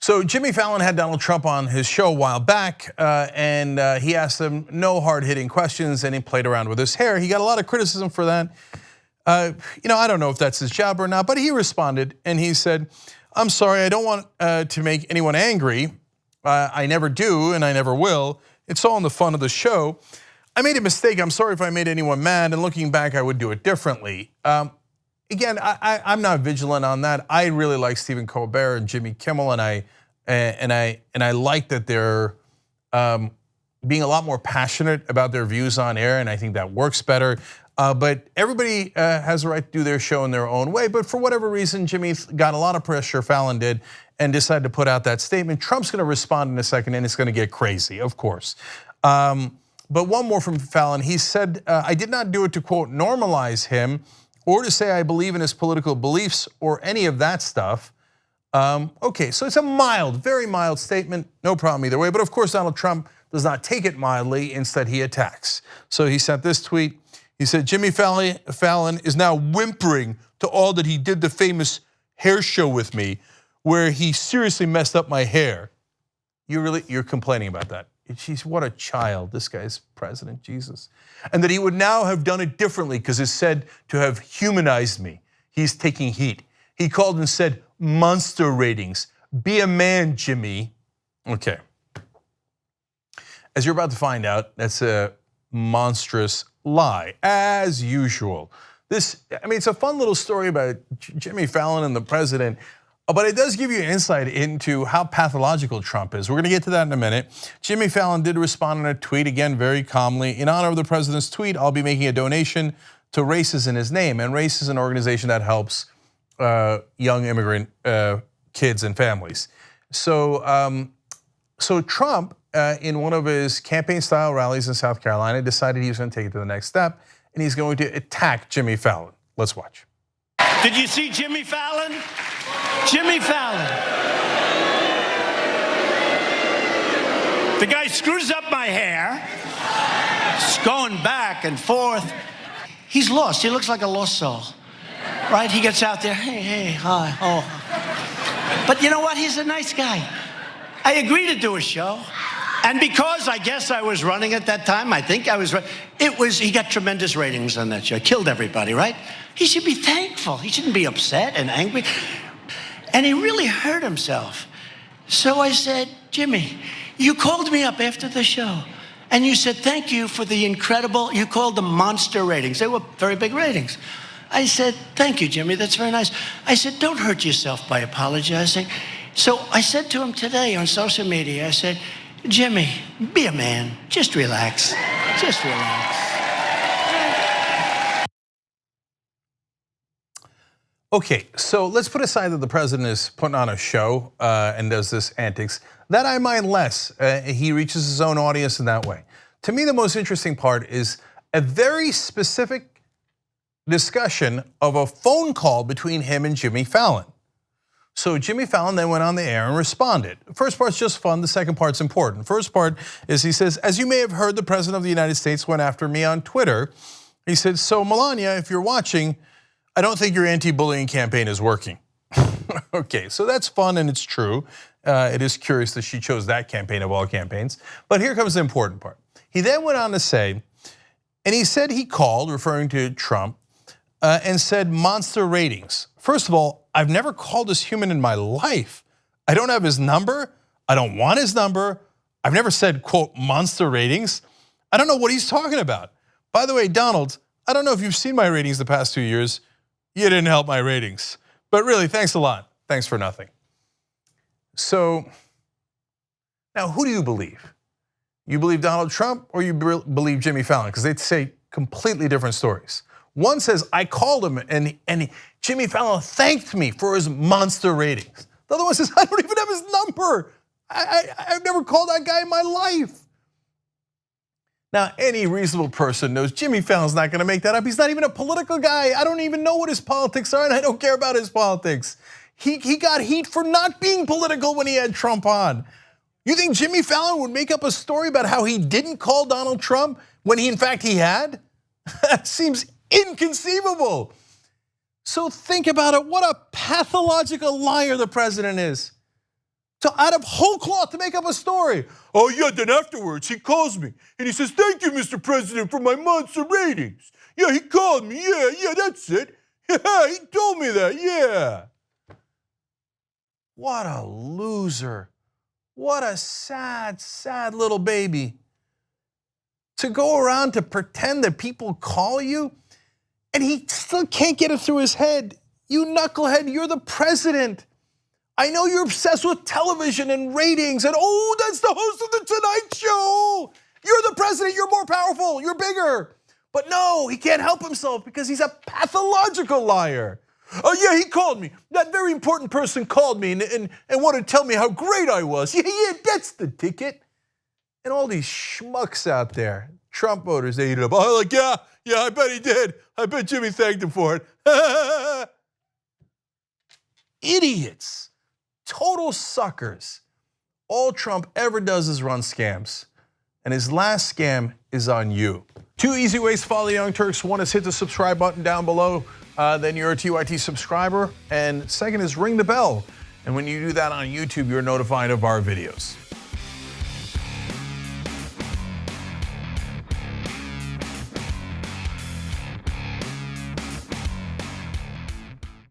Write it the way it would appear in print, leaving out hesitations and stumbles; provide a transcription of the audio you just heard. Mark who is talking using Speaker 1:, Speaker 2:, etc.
Speaker 1: So Jimmy Fallon had Donald Trump on his show a while back, and he asked him no hard-hitting questions, and he played around with his hair. He got a lot of criticism for that. I don't know if that's his job or not, but he responded, and he said, "I'm sorry, I don't want to make anyone angry. I never do, and I never will. It's all in the fun of the show. I made a mistake. I'm sorry if I made anyone mad, and looking back, I would do it differently." Again, I'm not vigilant on that. I really like Stephen Colbert and Jimmy Kimmel, and I like that they're being a lot more passionate about their views on air, and I think that works better. But everybody has a right to do their show in their own way. But for whatever reason, Jimmy got a lot of pressure, Fallon did, and decided to put out that statement. Trump's going to respond in a second, and it's going to get crazy, of course. But one more from Fallon. He said, "I did not do it to, quote, normalize him or to say I believe in his political beliefs or any of that stuff." Okay, so it's a mild, very mild statement, no problem either way. But of course, Donald Trump does not take it mildly. Instead, he attacks. So he sent this tweet. He said, "Jimmy Fallon is now whimpering to all that he did the famous hair show with me, where he seriously messed up my hair." You're complaining about that? Jeez, what a child. This guy's president, Jesus. And that he would now have done it differently because it's said to have humanized me. He's taking heat. He called and said, "Monster ratings. Be a man, Jimmy." Okay. As you're about to find out, that's a monstrous lie, as usual. It's a fun little story about Jimmy Fallon and the president, but it does give you insight into how pathological Trump is. We're going to get to that in a minute. Jimmy Fallon did respond in a tweet, again, very calmly. "In honor of the president's tweet, I'll be making a donation to Races in his name." And Race is an organization that helps young immigrant kids and families. So Trump, in one of his campaign-style rallies in South Carolina, decided he was going to take it to the next step, and he's going to attack Jimmy Fallon. Let's watch.
Speaker 2: Did you see Jimmy Fallon? Jimmy Fallon. The guy screws up my hair. It's going back and forth. He's lost. He looks like a lost soul, right? He gets out there, hey, hi, oh. But you know what? He's a nice guy. I agreed to do a show. And because I guess I was running at that time, I think I was running, he got tremendous ratings on that show. Killed everybody, right? He should be thankful. He shouldn't be upset and angry. And he really hurt himself. So I said, "Jimmy, you called me up after the show and you said thank you for the incredible," you called them monster ratings. They were very big ratings. I said, "Thank you, Jimmy, that's very nice." I said, "Don't hurt yourself by apologizing." So I said to him today on social media, I said, "Jimmy, be a man, just relax, just relax."
Speaker 1: Okay, so let's put aside that the president is putting on a show and does this antics. That I mind less. He reaches his own audience in that way. To me, the most interesting part is a very specific discussion of a phone call between him and Jimmy Fallon. So Jimmy Fallon then went on the air and responded. The first part's just fun, the second part's important. First part is he says, "As you may have heard, the president of the United States went after me on Twitter." He said, "So Melania, if you're watching, I don't think your anti-bullying campaign is working." Okay, so that's fun and it's true. It is curious that she chose that campaign of all campaigns. But here comes the important part. He then went on to say, and he said he called, referring to Trump, and said monster ratings. First of all, I've never called this human in my life. I don't have his number. I don't want his number. I've never said, quote, monster ratings. I don't know what he's talking about. By the way, Donald, I don't know if you've seen my ratings the past 2 years. You didn't help my ratings. But really, thanks a lot. Thanks for nothing. So now who do you believe? You believe Donald Trump or you believe Jimmy Fallon? Because they say completely different stories. One says, I called him and Jimmy Fallon thanked me for his monster ratings. The other one says, I don't even have his number. I've never called that guy in my life. Now, any reasonable person knows Jimmy Fallon's not gonna make that up. He's not even a political guy. I don't even know what his politics are and I don't care about his politics. He got heat for not being political when he had Trump on. You think Jimmy Fallon would make up a story about how he didn't call Donald Trump when in fact he had? That seems inconceivable. So think about it, what a pathological liar the president is. out of whole cloth to make up a story. Oh yeah, then afterwards he calls me and he says, "Thank you, Mr. President, for my monster ratings." Yeah, he called me, yeah, that's it. Yeah, he told me that, yeah. What a loser. What a sad, sad little baby. To go around to pretend that people call you, and he still can't get it through his head. You knucklehead, you're the president. I know you're obsessed with television and ratings, and oh, that's the host of the Tonight Show. You're the president, you're more powerful, you're bigger. But no, he can't help himself because he's a pathological liar. Oh yeah, he called me. That very important person called me and wanted to tell me how great I was. Yeah, that's the ticket. And all these schmucks out there, Trump voters, they eat it up. Oh, like, yeah, I bet he did. I bet Jimmy thanked him for it. Idiots, total suckers. All Trump ever does is run scams. And his last scam is on you. 2 easy ways to follow the Young Turks. One is hit the subscribe button down below. Then you're a TYT subscriber. And second is ring the bell. And when you do that on YouTube, you're notified of our videos.